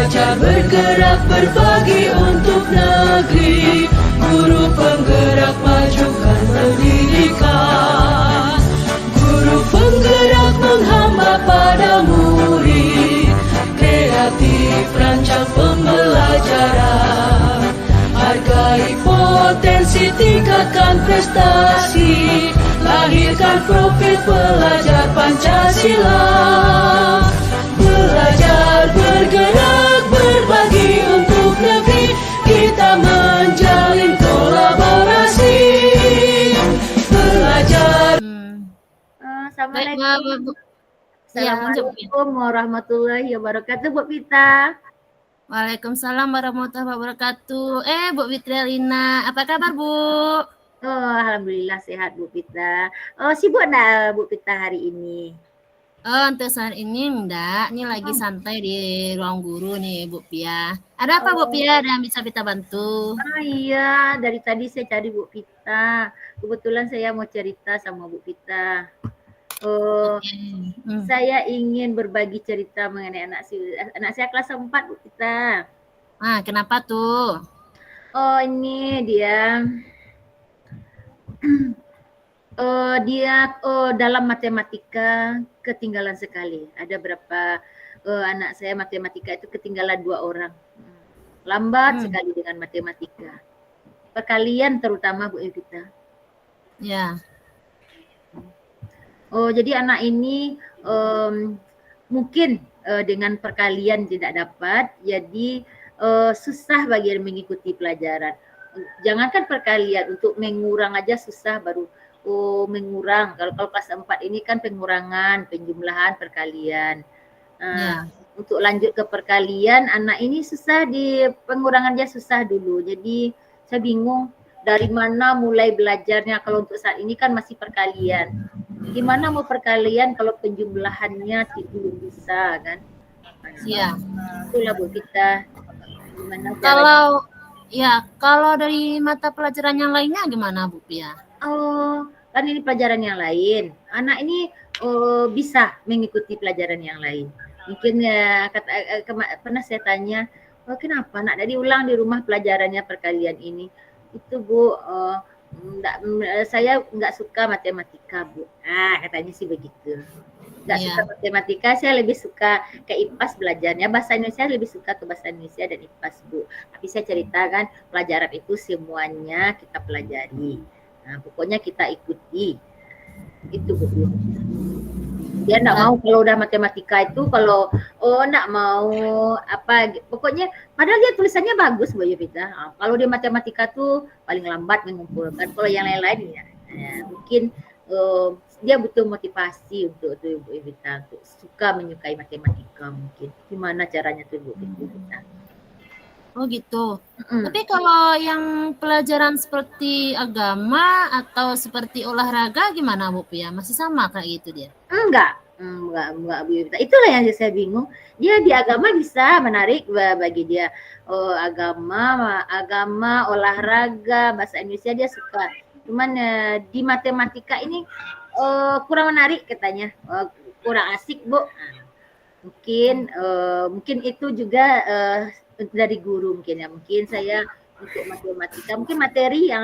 belajar bergerak berbagi untuk negeri. Guru penggerak majukan pendidikan. Guru penggerak menghamba pada murid. Kreatif rancang pembelajaran. Hargai potensi, tingkatkan prestasi. Lahirkan profil pelajar Pancasila. Belajar bergerak berbagi untuk negeri. Kita menjalin kolaborasi. Belajar. Assalamualaikum. Ya, Assalamualaikum warahmatullahi wabarakatuh, Bu Pita. Waalaikumsalam warahmatullahi wabarakatuh. Bu Fitrialina, apa kabar Bu? Oh, alhamdulillah sehat Bu Pita. Oh, sibuk enggak Bu Pita hari ini? Untuk saat ini enggak, ini lagi santai di ruang guru nih Bu Pia. Ada apa Bu Pia? Ada yang bisa kita bantu? Iya, dari tadi saya cari Bu Pita. Kebetulan saya mau cerita sama Bu Pita. Saya ingin berbagi cerita mengenai anak saya kelas 4 Bu Pita. Kenapa tuh? Ini dia dalam matematika ketinggalan sekali. Ada berapa anak saya matematika itu ketinggalan 2 orang. Lambat sekali dengan matematika. Perkalian terutama Bu Evita. Ya. Jadi anak ini mungkin dengan perkalian tidak dapat, jadi susah bagi dia mengikuti pelajaran. Jangankan perkalian, untuk mengurang aja susah, baru mengurang. Kalau kelas 4 ini kan pengurangan, penjumlahan, perkalian. Untuk lanjut ke perkalian, anak ini susah, di pengurangan dia susah dulu. Jadi saya bingung dari mana mulai belajarnya. Kalau untuk saat ini kan masih perkalian. Gimana mau perkalian kalau penjumlahannya belum bisa kan? Iya. Itulah Bu kita. Gimana kalau dari mata pelajaran yang lainnya gimana Bu Pia? Kan ini pelajaran yang lain. Anak ini bisa mengikuti pelajaran yang lain. Mungkin pernah saya tanya, kenapa nak diulang di rumah pelajarannya perkalian ini? Itu Bu, saya nggak suka matematika Bu. Katanya sih begitu. Nggak suka matematika, saya lebih suka ke IPAS belajarnya. Bahasa Indonesia lebih suka ke bahasa Indonesia dan IPAS Bu. Tapi saya ceritakan pelajaran itu semuanya kita pelajari. Pokoknya kita ikuti. Itu Bu. Dia enggak mau kalau udah matematika itu, kalau enggak mau pokoknya padahal dia tulisannya bagus Bu Yovita. Kalau di matematika tuh paling lambat mengumpulkan. Kalau yang lain-lain ya mungkin dia butuh motivasi untuk itu Bu Yovita, untuk menyukai matematika mungkin. Gimana caranya tuh Bu Yovita? Oh gitu. Tapi kalau yang pelajaran seperti agama atau seperti olahraga gimana Bu Pia? Masih sama kayak gitu dia? Enggak Bu Yovita. Itulah yang saya bingung. Dia di agama bisa menarik bagi dia. Agama, olahraga, bahasa Indonesia dia suka. Cuman di matematika ini kurang menarik katanya. Kurang asik Bu. Mungkin itu juga dari guru mungkin ya. Mungkin saya untuk matematika, mungkin materi yang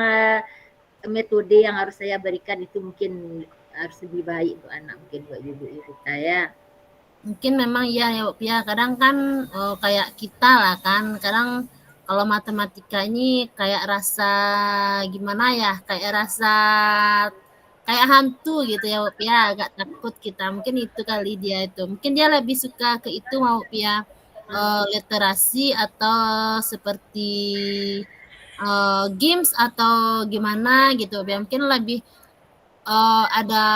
metode yang harus saya berikan itu mungkin harus lebih baik untuk anak, mungkin buat ibu-ibu saya. Mungkin memang iya ya Bu Pia. Kadang kan kayak kita lah kan, kadang kalau matematika ini kayak rasa gimana ya, kayak hantu gitu ya Bu Pia, agak takut kita. Mungkin itu kali dia itu. Mungkin dia lebih suka ke itu Bu Pia. Literasi atau seperti games atau gimana gitu. Mungkin lebih ada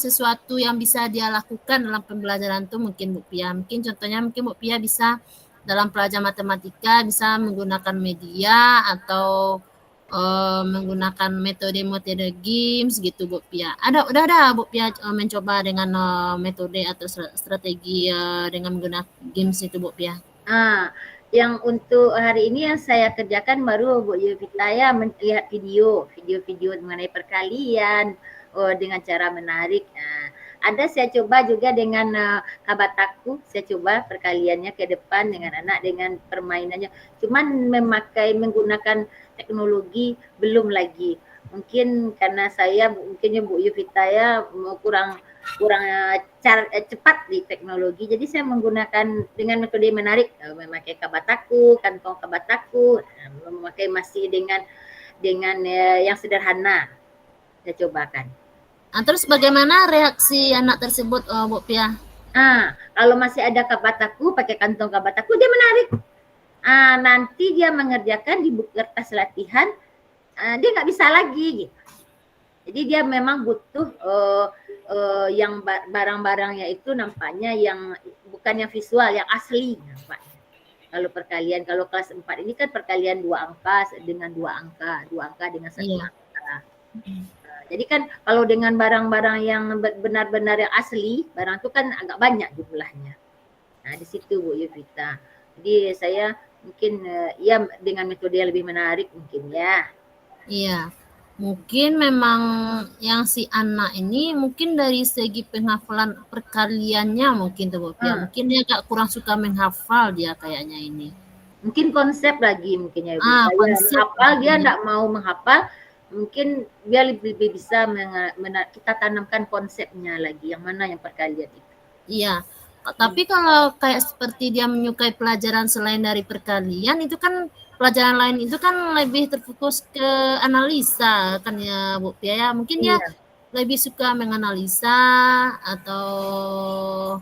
sesuatu yang bisa dia lakukan dalam pembelajaran itu mungkin Bu Pia. Mungkin contohnya Bu Pia bisa dalam pelajaran matematika bisa menggunakan media atau menggunakan metode games gitu Bu Pia. Udah ada Bu Pia mencoba dengan metode atau strategi dengan menggunakan games itu Bu Pia? Yang untuk hari ini yang saya kerjakan baru Bu Yovita ya, melihat video mengenai perkalian dengan cara menarik. ada saya coba juga dengan kabataku, saya coba perkaliannya ke depan dengan anak dengan permainannya. Cuman menggunakan teknologi belum lagi. Mungkin karena saya mungkinnya Bu Yuvita ya kurang kurang cepat di teknologi. Jadi saya menggunakan dengan metode menarik, memakai kabataku, kantong kabataku, memakai masih dengan yang sederhana. Saya cobakan. Terus bagaimana reaksi anak tersebut, Bu Pia? Kalau masih ada kabataku, pakai kantong kabataku, dia menarik. Nanti dia mengerjakan di buku kertas latihan, dia nggak bisa lagi gitu. Jadi dia memang butuh yang barang-barangnya itu nampaknya yang bukan yang visual, yang asli nampaknya. Kalau perkalian, kalau kelas 4 ini kan perkalian 2 angka dengan 2 angka dengan 1 angka. Jadi kan kalau dengan barang-barang yang benar-benar yang asli, barang itu kan agak banyak jumlahnya. Nah, di situ Bu Yuvita. Jadi saya mungkin ya dengan metode yang lebih menarik mungkin ya. Iya. Mungkin memang yang si anak ini mungkin dari segi penghafalan perkaliannya mungkin tuh Bu Pia. Mungkin dia agak kurang suka menghafal dia kayaknya ini. Mungkin konsep lagi mungkin ya Ibu. Konsep. Menghafal dia enggak mau menghafal, mungkin dia lebih bisa kita tanamkan konsepnya lagi, yang mana yang perkalian itu. Iya. Tapi kalau kayak seperti dia menyukai pelajaran selain dari perkalian, itu kan pelajaran lain itu kan lebih terfokus ke analisa kan ya Bu Pia ya. Mungkin dia lebih suka menganalisa atau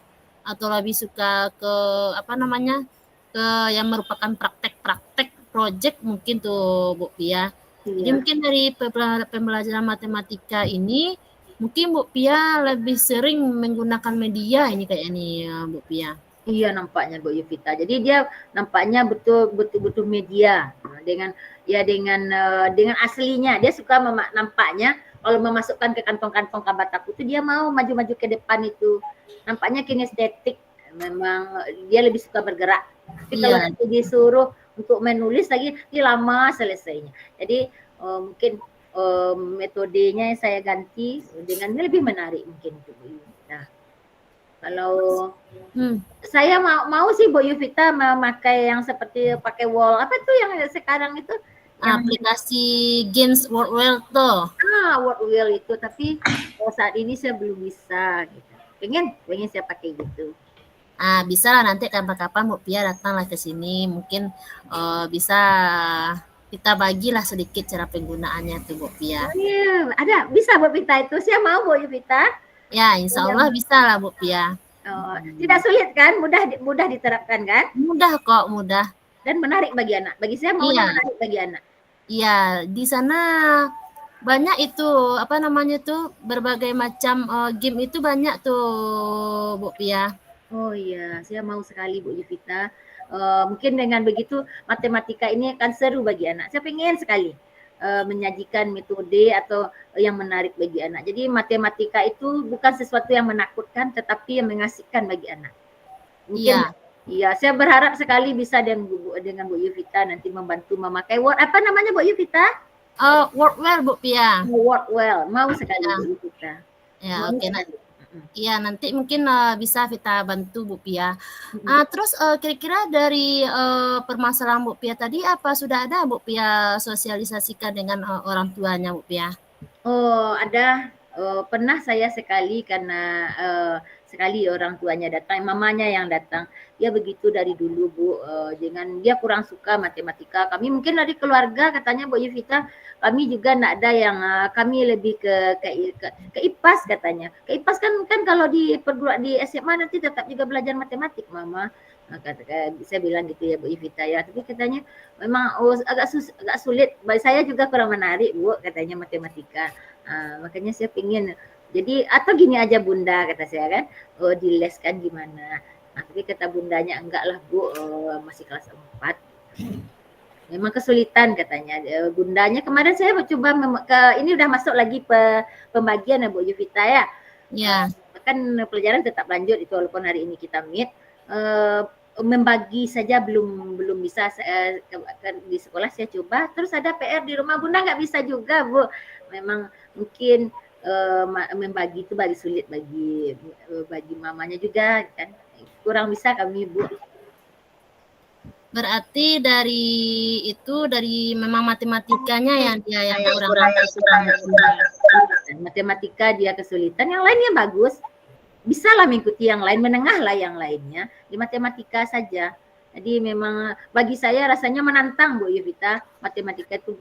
lebih suka ke apa namanya, ke yang merupakan praktek-praktek project mungkin tuh Bu Pia. Jadi mungkin dari pembelajaran matematika ini mungkin Bu Pia lebih sering menggunakan media ini kayak ini ya Bu Pia. Iya nampaknya Bu Yuvita. Jadi dia nampaknya betul media dengan aslinya. Dia suka nampaknya kalau memasukkan ke kantong-kantong kabataku itu dia mau maju-maju ke depan itu. Nampaknya kinestetik. Memang dia lebih suka bergerak. Tapi kalau nanti disuruh untuk menulis lagi, dia lama selesainya. Jadi mungkin metodenya saya ganti dengan lebih menarik mungkin itu Bu Yuvita. Kalau saya mau sih Bu Yuvita memakai yang seperti pakai wall apa tuh yang sekarang itu aplikasi Games Worldwell tuh. Worldwell itu, tapi saat ini saya belum bisa gitu. Pengen saya pakai gitu. Bisa lah nanti kapan-kapan Bu Pia datanglah ke sini, mungkin bisa kita bagilah sedikit cara penggunaannya tuh Bu Pia. Iya, ada bisa Bu Yuvita itu. Saya mau Bu Yuvita. Ya, insya Allah bisa lah Bu Pia. Tidak sulit kan? Mudah diterapkan kan? Mudah kok, mudah. Dan menarik bagi anak. Bagi saya maunya menarik bagi anak. Iya, di sana banyak itu apa namanya tuh berbagai macam game itu banyak tuh Bu Pia. Oh iya, saya mau sekali Bu Yuvita. Mungkin dengan begitu matematika ini akan seru bagi anak. Saya pengen sekali menyajikan metode atau yang menarik bagi anak. Jadi matematika itu bukan sesuatu yang menakutkan, tetapi yang mengasihkan bagi anak. Mungkin, iya, saya berharap sekali bisa dengan Bu Yuvita nanti membantu memakai Word. Apa namanya Bu Yuvita? Worldwell Bu Pia. Worldwell, mau sekali Bu Yuvita. Ya, oke. Iya, nanti mungkin bisa kita bantu Bu Pia. Terus kira-kira dari permasalahan Bu Pia tadi apa sudah ada Bu Pia sosialisasikan dengan orang tuanya Bu Pia? Oh, ada. Pernah saya sekali karena sekali orang tuanya datang, mamanya yang datang. Dia begitu dari dulu Bu, dengan dia kurang suka matematika. Kami mungkin dari keluarga katanya Bu Yuvita, kami juga enggak ada yang kami lebih ke IPAS katanya. Ke IPAS kan kalau di perguruan di SMA nanti tetap juga belajar matematik Mama. Saya bilang gitu ya Bu Yuvita ya. Tapi katanya memang agak sulit. Bagi saya juga kurang menarik Bu katanya matematika. Makanya saya pingin. Jadi atau gini aja Bunda kata saya kan. Dileskan gimana. Tapi kata bundanya enggak lah Bu, masih kelas 4. Memang kesulitan katanya. Bundanya kemarin saya coba ini udah masuk lagi pembagian ya Bu Yuvita ya. Ya. Kan pelajaran tetap lanjut itu walaupun hari ini kita meet. Membagi saja belum bisa di sekolah saya coba. Terus ada PR di rumah Bunda nggak bisa juga Bu. Memang mungkin membagi itu bagi sulit bagi mamanya juga kan. Kurang bisa kami Bu. Berarti dari memang matematikanya yang dia yang kurang. Matematika dia kesulitan, yang lainnya bagus. Bisa lah mengikuti yang lain, menengah lah yang lainnya. Di matematika saja. Jadi memang bagi saya rasanya menantang Bu Yovita. Matematika itu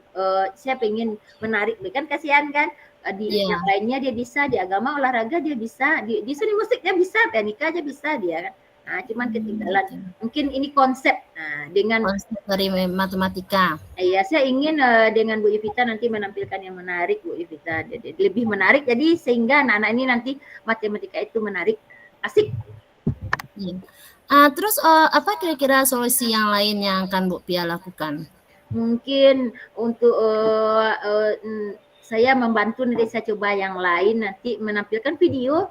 saya pengen menarik, kan kasihan kan. Di yang lainnya dia bisa, di agama olahraga dia bisa, di seni musiknya bisa, pianika aja bisa dia kan. Nah, cuman ketinggalan. Mungkin ini konsep. Nah, dengan konsep dari matematika. Iya, saya ingin dengan Bu Yovita nanti menampilkan yang menarik, Bu Yovita. Jadi lebih menarik, jadi sehingga anak-anak ini nanti matematika itu menarik, asik. Iya. Terus apa kira-kira solusi yang lain yang akan Bu Pia lakukan? Mungkin untuk saya membantu, nanti saya coba yang lain nanti menampilkan video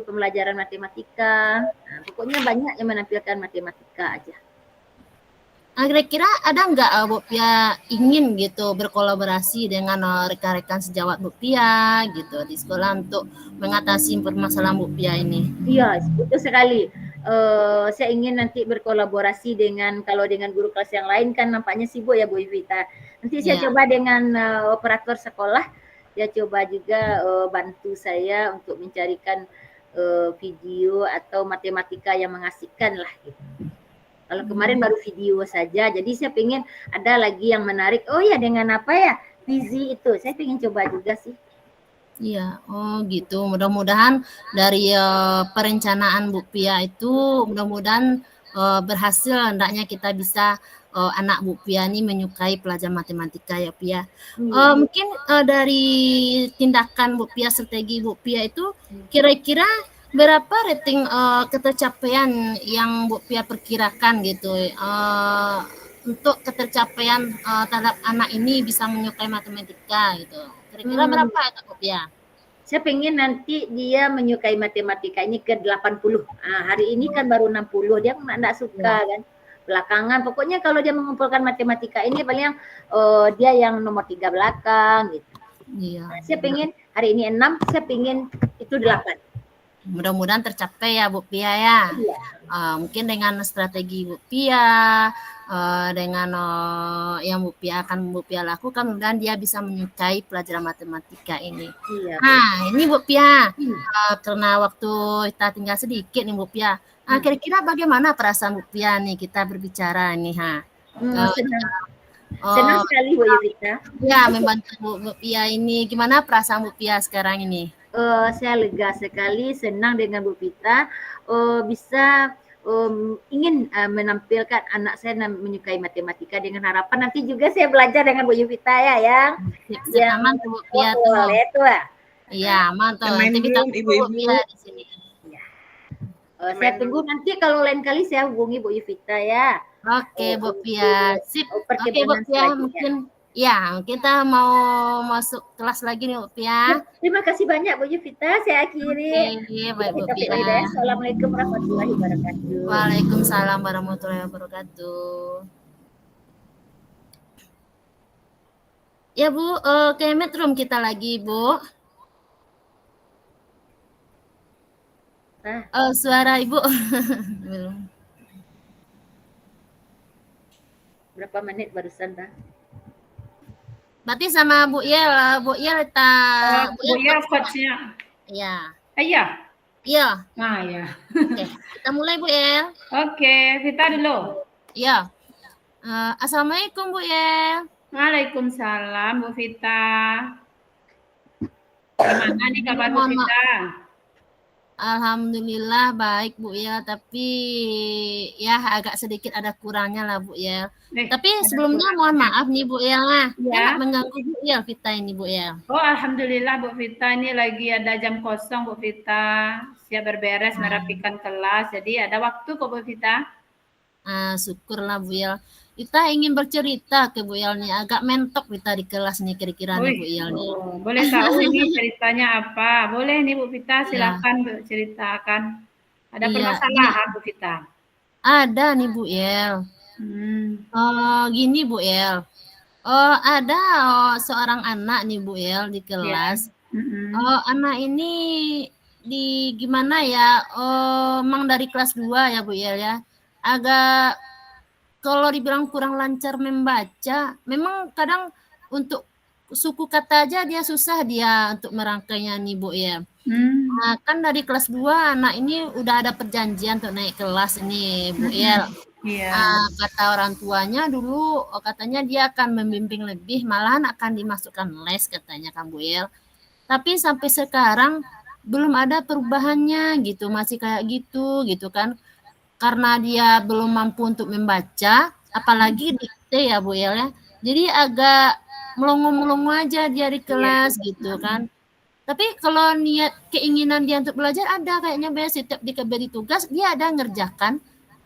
pembelajaran matematika. Nah, pokoknya banyak yang menampilkan matematika aja. Kira-kira ada nggak Bu Pia ingin gitu berkolaborasi dengan rekan-rekan sejawat Bu Pia gitu di sekolah untuk mengatasi permasalahan Bu Pia ini? Iya, betul sekali. Saya ingin nanti berkolaborasi kalau dengan guru kelas yang lain kan nampaknya sibuk ya Bu Yovita. Nanti saya coba dengan operator sekolah. Dia coba juga bantu saya untuk mencarikan video atau matematika yang mengasihkan lah gitu. Kalau kemarin baru video saja, jadi saya pengen ada lagi yang menarik. Oh ya, dengan apa ya? Fizi itu, saya pengen coba juga sih. Iya, oh gitu. Mudah-mudahan dari perencanaan Bu Pia itu mudah-mudahan berhasil. Hendaknya kita bisa anak Bu Pia ini menyukai pelajaran matematika ya Pia. Mungkin dari tindakan Bu Pia, strategi Bu Pia itu kira-kira berapa rating ketercapaian yang Bu Pia perkirakan gitu untuk ketercapaian terhadap anak ini bisa menyukai matematika gitu. Kira-kira berapa ya Kak Bu Pia? Saya pengen nanti dia menyukai matematika ini ke 80. Hari ini kan baru 60, dia enggak suka kan. Belakangan pokoknya kalau dia mengumpulkan matematika ini paling dia yang nomor 3 belakang gitu. Iya. Nah, saya pengen hari ini 6, saya pengen itu 8. Mudah-mudahan tercapai ya Bu Pia ya. Iya. Mungkin dengan strategi Bu Pia, dengan yang Bu Pia lakukan, mudah-mudahan dia bisa menyukai pelajaran matematika ini. Iya. Nah, ini Bu Pia, karena waktu kita tinggal sedikit nih Bu Pia. Kira-kira bagaimana perasaan Bu Pia nih kita berbicara nih Senang sekali Bu Yovita. Ya, membantu Bu Pia ini. Gimana perasaan Bu Pia sekarang ini? Saya lega sekali, senang dengan Bu Pita bisa ingin menampilkan anak saya menyukai matematika dengan harapan nanti juga saya belajar dengan Bu Yovita ya. Aman tuh Bu Pia tuh. Iya, aman tuh. Nanti kita tunggu Bu Pia di sini. Saya tunggu nanti kalau lain kali saya hubungi Bu Yovita ya. Oke Bu Pia, sip. Oke Bu Pia, mungkin ya, kita mau masuk kelas lagi nih Bu Pia. Terima kasih banyak Bu Yovita, saya akhiri. Oke, baik Bu Pia. Assalamualaikum warahmatullahi wabarakatuh. Waalaikumsalam warahmatullahi wabarakatuh. Ya Bu, ke Metrum kita lagi Bu. Suara Ibu belum. Berapa menit barusan Pak? Berarti sama Bu Yel Bu Yel coachnya. Iya. Iya. Iya. Nah ya. Oke, kita mulai Bu Yel. Oke, Vita dulu. Iya. Assalamualaikum Bu Yel. Waalaikumsalam Bu Vita. Gimana nih kabar Bu Vita? Alhamdulillah baik Bu ya, tapi ya agak sedikit ada kurangnya lah Bu ya. Tapi sebelumnya mohon maaf nih Bu ya, ya. Mengganggu Bu ya Vita ini Bu ya. Oh Alhamdulillah Bu Vita, ini lagi ada jam kosong Bu Vita, siap berberes merapikan kelas, jadi ada waktu kok Bu Vita. Syukurlah Bu ya. Kita ingin bercerita ke Bu Yel nih, agak mentok kita di kelas nih kira-kira nih Bu Yel nih. Boleh tahu ini ceritanya apa? Boleh nih Bu Vita, silakan Bu ceritakan. Ada permasalahan Bu Vita? Ada nih Bu Yel. Gini Bu Yel. Ada seorang anak nih Bu Yel di kelas. Anak ini di gimana ya? Emang dari kelas 2 ya Bu Yel ya. Agak kalau dibilang kurang lancar membaca, memang kadang untuk suku kata aja dia susah dia untuk merangkainya nih Bu ya. Nah, kan dari kelas 2 anak ini udah ada perjanjian untuk naik kelas ini Bu Yel. Iya. Kata orang tuanya dulu katanya dia akan membimbing lebih, malahan akan dimasukkan les katanya kan Bu Yel. Tapi sampai sekarang belum ada perubahannya gitu, masih kayak gitu kan. Karena dia belum mampu untuk membaca, apalagi dikte ya Bu Yel ya. Jadi agak melongo-melongo aja dia di kelas gitu kan. Tapi kalau niat keinginan dia untuk belajar ada kayaknya setiap dikeberi tugas dia ada ngerjakan.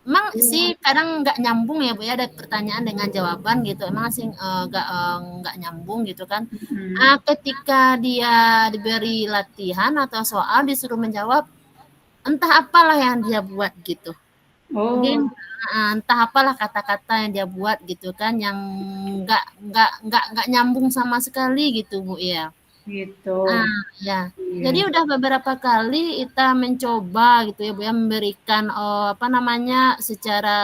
Emang sih kadang nggak nyambung ya Bu ya, ada pertanyaan dengan jawaban gitu. Emang sih nggak nyambung gitu kan. Ketika dia diberi latihan atau soal disuruh menjawab, entah apalah yang dia buat gitu. Mungkin entah apalah kata-kata yang dia buat gitu kan yang nggak nyambung sama sekali gitu Bu ya. Gitu. Ya. Iya. Jadi udah beberapa kali kita mencoba gitu ya Bu ya memberikan apa namanya secara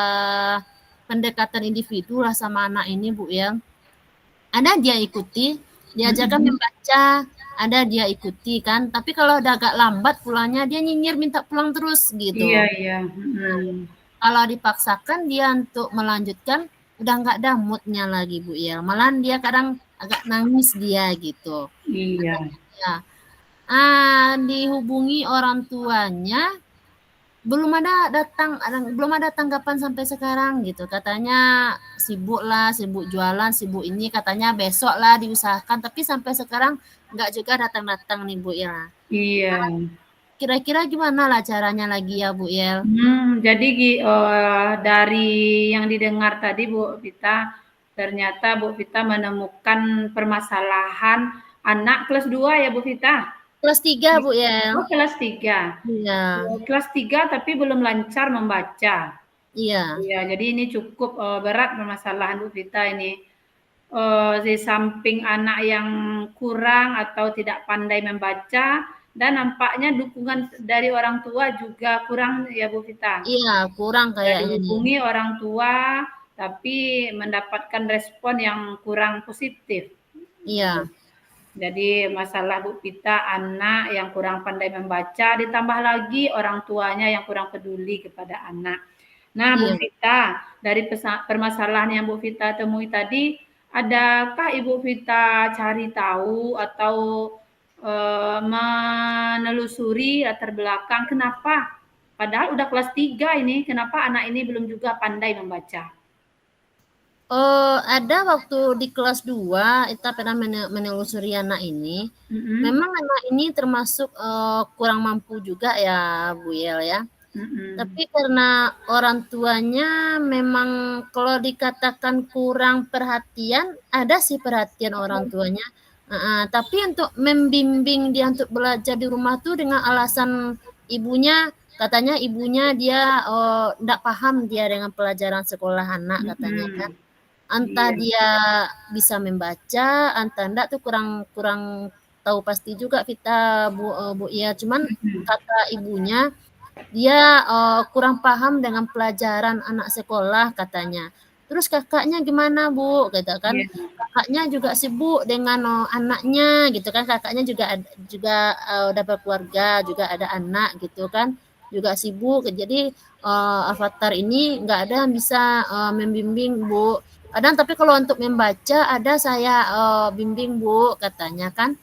pendekatan individu lah sama anak ini Bu ya. Ada dia ikuti, diajarkan membaca, ada dia ikuti kan. Tapi kalau udah agak lambat pulangnya dia nyinyir minta pulang terus gitu. Iya, iya. Kalau dipaksakan dia untuk melanjutkan udah nggak ada moodnya lagi Bu ya. Malahan dia kadang agak nangis dia gitu. Iya. Ya. Dihubungi orang tuanya belum ada tanggapan sampai sekarang gitu. Katanya sibuk lah, sibuk jualan, sibuk ini, katanya besok lah diusahakan. Tapi sampai sekarang nggak juga datang-datang nih Bu ya. Iya. Kira-kira gimana lah caranya lagi ya Bu Yel? Jadi dari yang didengar tadi Bu Vita, ternyata Bu Vita menemukan permasalahan anak kelas 2 ya Bu Vita? Kelas 3 Bu Yel. Oh, kelas 3. Iya. Kelas 3 tapi belum lancar membaca. Iya. Iya, jadi ini cukup berat permasalahan Bu Vita ini. Di samping anak yang kurang atau tidak pandai membaca, dan nampaknya dukungan dari orang tua juga kurang ya Bu Vita. Iya, kurang kayaknya nih. Dihubungi orang tua tapi mendapatkan respon yang kurang positif. Iya. Jadi masalah Bu Vita anak yang kurang pandai membaca ditambah lagi orang tuanya yang kurang peduli kepada anak. Nah, Bu Vita, dari permasalahan yang Bu Vita temui tadi, adakah Ibu Vita cari tahu atau menelusuri latar belakang kenapa? Padahal udah kelas 3 ini, kenapa anak ini belum juga pandai membaca? Ada waktu di kelas 2 kita pernah menelusuri anak ini. Memang anak ini termasuk kurang mampu juga ya Bu Yel ya. Tapi karena orang tuanya memang kalau dikatakan kurang perhatian, ada sih perhatian orang tuanya. Tapi untuk membimbing dia untuk belajar di rumah tuh dengan alasan ibunya, katanya ibunya dia enggak paham dia dengan pelajaran sekolah anak katanya kan. Entah dia bisa membaca, entah enggak tuh kurang tahu pasti juga kita Bu ya. Cuman kata ibunya dia kurang paham dengan pelajaran anak sekolah katanya. Terus kakaknya gimana Bu? Gitu kan. Kakaknya juga sibuk dengan anaknya gitu kan. Kakaknya juga udah berkeluarga, juga ada anak gitu kan. Juga sibuk. Jadi Avatar ini nggak ada yang bisa membimbing Bu. Kadang tapi kalau untuk membaca ada saya bimbing Bu katanya kan.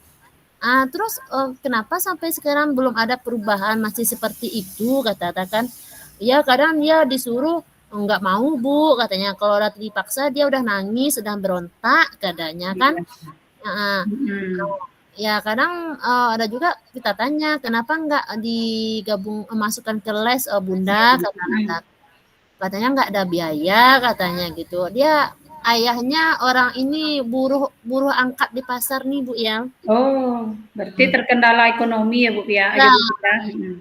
Terus kenapa sampai sekarang belum ada perubahan masih seperti itu katakan. Ya kadang dia disuruh nggak mau Bu katanya. Kalau udah dipaksa dia udah nangis, sudah berontak katanya kan. Ya kadang ada juga kita tanya kenapa nggak masukkan ke les Bunda katanya nggak ada biaya katanya gitu. Dia ayahnya orang ini buruh angkat di pasar nih Bu ya. Oh, berarti terkendala ekonomi ya Bu ya?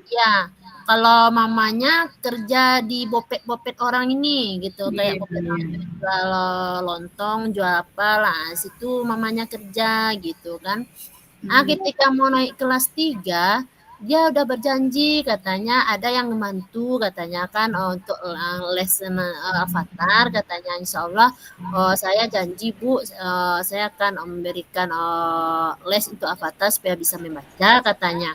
Ya, kalau mamanya kerja di bopet orang ini gitu, kayak bopet orang jual lontong, jual apa lah, situ mamanya kerja gitu kan. Ketika mau naik kelas 3, dia udah berjanji katanya ada yang membantu katanya kan untuk lesson avatar katanya insya Allah saya janji Bu saya akan memberikan les untuk avatar supaya bisa membaca katanya.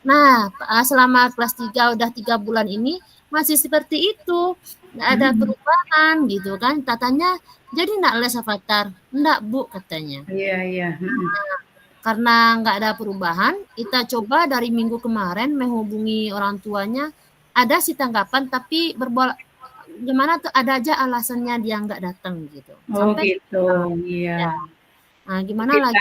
Nah selama kelas 3 udah 3 bulan ini masih seperti itu, nggak ada perubahan gitu kan katanya. Jadi nggak les avatar? Nggak Bu katanya. Iya, iya. Karena nggak ada perubahan, kita coba dari minggu kemarin menghubungi orang tuanya, ada sih tanggapan tapi gimana tuh ada aja alasannya dia nggak datang gitu. Oh Sampai gitu, ya, iya. nah, gimana Vita, lagi?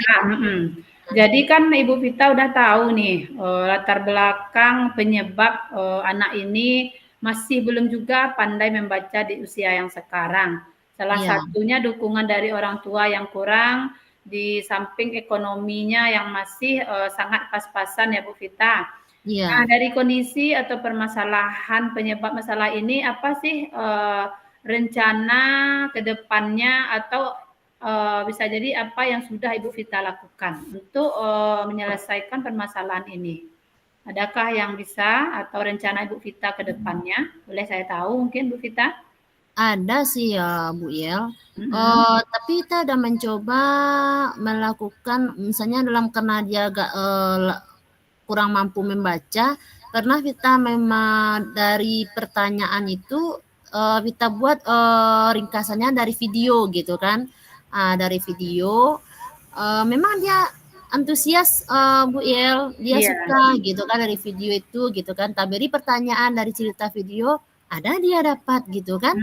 Jadi kan Ibu Vita udah tahu nih latar belakang penyebab anak ini masih belum juga pandai membaca di usia yang sekarang. Salah Iya, satunya dukungan dari orang tua yang kurang, di samping ekonominya yang masih sangat pas-pasan ya Bu Vita. Nah, iya. dari kondisi atau permasalahan penyebab masalah ini apa sih rencana ke depannya atau bisa jadi apa yang sudah Ibu Vita lakukan untuk menyelesaikan permasalahan ini? Adakah yang bisa atau rencana Ibu Vita ke depannya? Boleh saya tahu mungkin Bu Vita? Ada sih ya Bu Yel. Tapi kita udah mencoba melakukan misalnya karena dia agak kurang mampu membaca, karena kita memang dari pertanyaan itu kita buat ringkasannya dari video gitu kan. Dari video memang dia antusias Bu Yel, dia Iya. suka gitu kan dari video itu gitu kan. Tak beri pertanyaan dari cerita video, ada dia dapat gitu kan.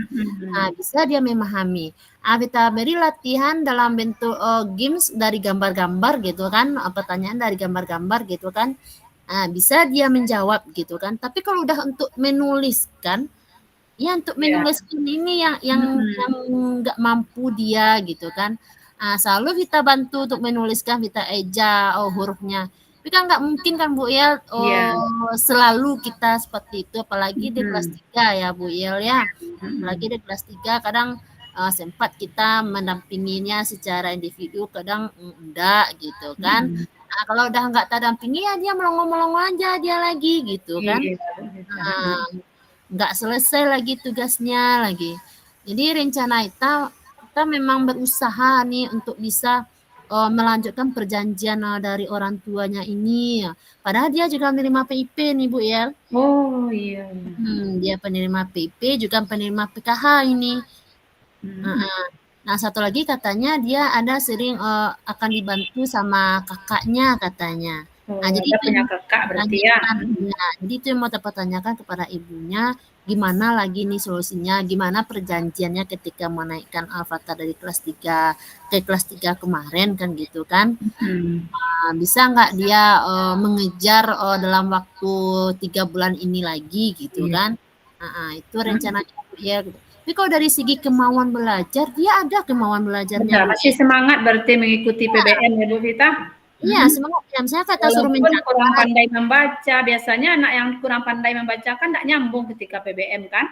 Bisa dia memahami. Kita beri latihan dalam bentuk games dari gambar-gambar gitu kan, pertanyaan dari gambar-gambar gitu kan. Bisa dia menjawab gitu kan. Tapi kalau udah untuk menuliskan, ya untuk Iya. menuliskan ini yang nggak mampu dia gitu kan. Selalu kita bantu untuk menuliskan, kita eja hurufnya. Tapi kan nggak mungkin kan Bu Yel Iya. selalu kita seperti itu, apalagi di kelas Mm-mm. 3 ya Bu Yel ya. Apalagi Mm-mm. di kelas 3 kadang sempat kita mendampinginya secara individu, kadang enggak gitu kan. Mm-mm. Kalau udah nggak kita dampingi ya dia melongo-melongo aja dia lagi gitu kan. Iya, Bu Vita. Nah, nggak selesai lagi tugasnya lagi. Jadi rencana kita memang berusaha nih untuk bisa melanjutkan perjanjian dari orang tuanya ini. Padahal dia juga menerima PIP nih Bu ya. Oh iya. Dia penerima PIP juga penerima PKH ini. Mm-mm. Nah satu lagi katanya dia ada sering akan dibantu sama kakaknya katanya. Oh, Jadi ada itu punya yang kakak berarti ya. tanyakan, ya. Jadi itu yang mau dapat tanyakan kepada ibunya, gimana lagi nih solusinya, gimana perjanjiannya ketika menaikkan Avatar dari kelas 3 ke kelas 3 kemarin kan gitu kan. Hmm. Bisa nggak dia mengejar dalam waktu 3 bulan ini lagi gitu Iya. kan. Itu rencananya ya. Tapi kalau dari segi kemauan belajar, dia ada kemauan belajarnya Benar, Bu. masih semangat berarti mengikuti PBM ya Bu Vita? Iya, semangat ya. Misalnya kata suruh Walaupun kurang mencatat, pandai membaca, biasanya anak yang kurang pandai membaca kan tidak nyambung ketika PBM kan?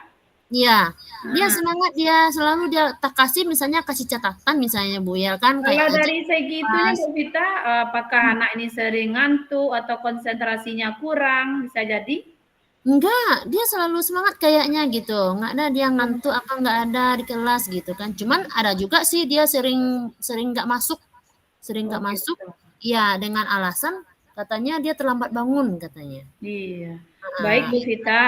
iya, dia Nah, semangat, dia selalu dia tak kasih misalnya kasih catatan misalnya Bu ya kan kalau kayak aja dari segi itunya pas. Bu Vita, apakah anak ini sering ngantuk atau konsentrasinya kurang? Bisa jadi? Enggak, dia selalu semangat kayaknya gitu. Enggak ada dia ngantuk apa enggak ada di kelas gitu kan. Cuman ada juga sih dia sering sering enggak masuk, sering Oh enggak masuk. gitu. Iya, dengan alasan katanya dia terlambat bangun katanya. Iya. Baik Heeh. Bu Vita,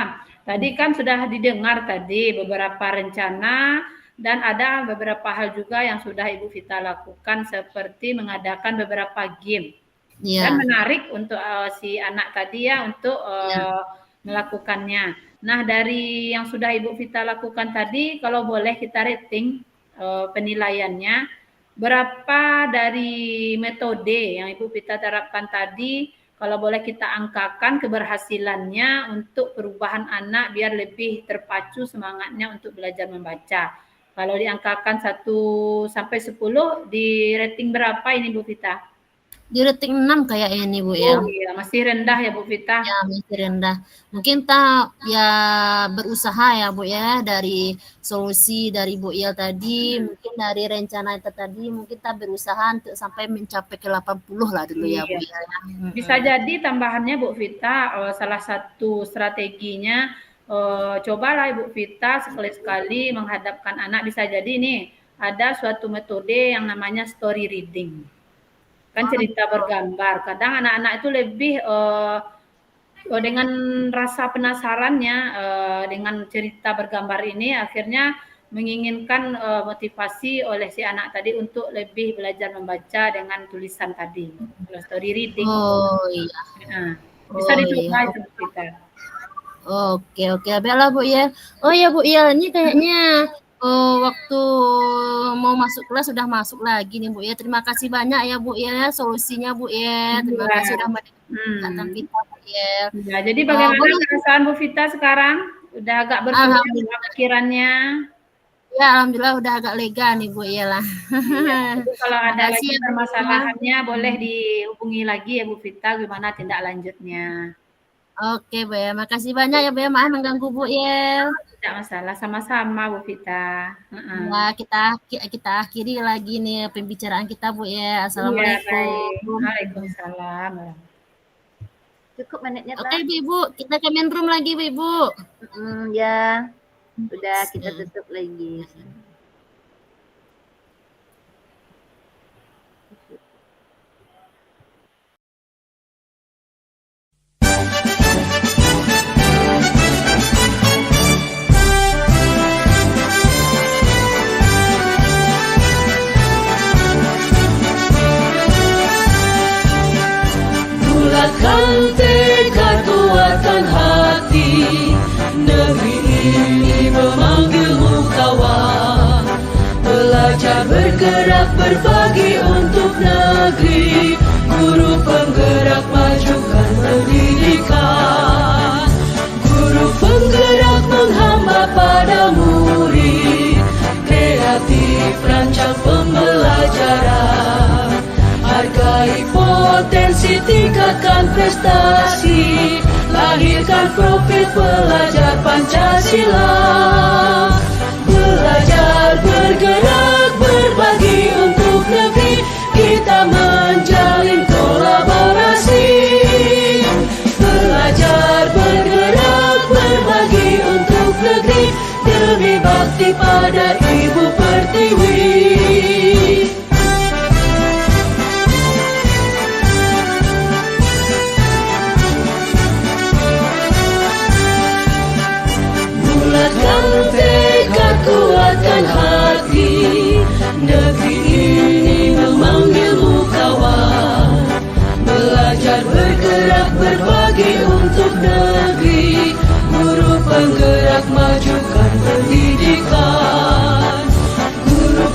tadi kan sudah didengar tadi beberapa rencana dan ada beberapa hal juga yang sudah Ibu Vita lakukan seperti mengadakan beberapa game. Dan Iya, menarik untuk si anak tadi ya untuk iya. melakukannya. Nah, dari yang sudah Ibu Vita lakukan tadi, kalau boleh kita rating penilaiannya, berapa dari metode yang Ibu Vita terapkan tadi, kalau boleh kita angkakan keberhasilannya untuk perubahan anak biar lebih terpacu semangatnya untuk belajar membaca. Kalau diangkakan 1 sampai 10, di rating berapa ini Bu Vita? Di detik 6 kayaknya nih Bu ya. Oh iya, masih rendah ya Bu Vita. Ya, masih rendah. Mungkin kita ya berusaha ya Bu ya, dari solusi dari Bu Il tadi, mungkin dari rencana itu tadi, mungkin kita berusaha untuk sampai mencapai ke 80 lah dulu ya Bu Iya. ya. Bisa jadi tambahannya Bu Vita, salah satu strateginya cobalah Ibu Vita sekali-sekali menghadapkan anak, bisa jadi nih ada suatu metode yang namanya story reading. Kan cerita bergambar. Kadang anak-anak itu lebih dengan rasa penasarannya dengan cerita bergambar ini akhirnya menginginkan motivasi oleh si anak tadi untuk lebih belajar membaca dengan tulisan tadi, story reading. Oh iya. Nah, bisa dicoba itu kita. Oke, baiklah Bu ya. Oh ya Bu ya, ini kayaknya waktu mau masuk kelas sudah masuk lagi nih Bu ya. Terima kasih banyak ya Bu ya solusinya Bu ya. Terima kasih sudah mendengarkan kita Bu ya. Ya, jadi bagaimana perasaan Bu Vita sekarang? Udah agak berkurang pikirannya? Ya, alhamdulillah udah agak lega nih Bu ya lah. Ya, kalau ada lagi permasalahannya boleh dihubungi lagi ya Bu Vita, gimana tindak lanjutnya. Oke Bu ya, makasih banyak ya Bu ya, maaf mengganggu Bu ya. Tidak masalah, sama-sama Bu Vita. Ya, kita akhiri lagi nih pembicaraan kita Bu ya. Assalamualaikum. Waalaikumsalam. Cukup menitnya Oke Ibu, kita ke main room lagi Bu Ibu. Ya, udah kita tutup lagi. Bulatkan tekad, kuatkan hati, negeri ini memanggilmu kawan. Belajar bergerak berbagi untuk negeri, guru penggerak majukan pendidikan. Guru penggerak menghamba pada murid, kreatif rancang pembelajaran. Hargai potensi, tingkatkan prestasi, lahirkan profil pelajar Pancasila. Belajar bergerak berbagi untuk negeri, kita menjalin kolaborasi. Belajar bergerak berbagi untuk negeri, demi bakti pada Ibu Pertiwi. Bulatkan tekad, kuatkan hati,